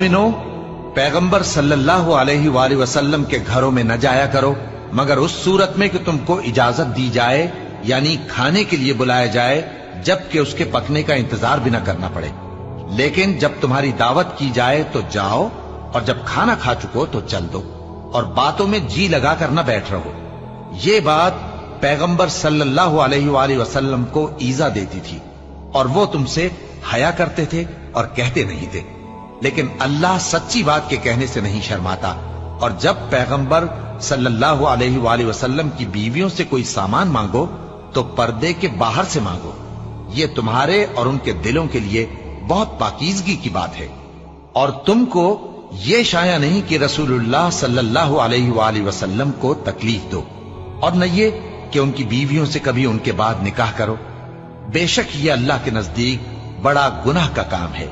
مومنو، پیغمبر صلی اللہ علیہ وآلہ وسلم کے گھروں میں نہ جایا کرو مگر اس صورت میں کہ تم کو اجازت دی جائے، یعنی کھانے کے لیے بلایا جائے جبکہ اس کے پکنے کا انتظار بھی نہ کرنا پڑے۔ لیکن جب تمہاری دعوت کی جائے تو جاؤ، اور جب کھانا کھا چکو تو چل دو، اور باتوں میں جی لگا کر نہ بیٹھ رہو۔ یہ بات پیغمبر صلی اللہ علیہ وآلہ وسلم کو ایذا دیتی تھی، اور وہ تم سے حیا کرتے تھے اور کہتے نہیں تھے، لیکن اللہ سچی بات کے کہنے سے نہیں شرماتا۔ اور جب پیغمبر صلی اللہ علیہ وآلہ وسلم کی بیویوں سے کوئی سامان مانگو تو پردے کے باہر سے مانگو، یہ تمہارے اور ان کے دلوں کے لیے بہت پاکیزگی کی بات ہے۔ اور تم کو یہ شایع نہیں کہ رسول اللہ صلی اللہ علیہ وآلہ وسلم کو تکلیف دو، اور نہ یہ کہ ان کی بیویوں سے کبھی ان کے بعد نکاح کرو، بے شک یہ اللہ کے نزدیک بڑا گناہ کا کام ہے۔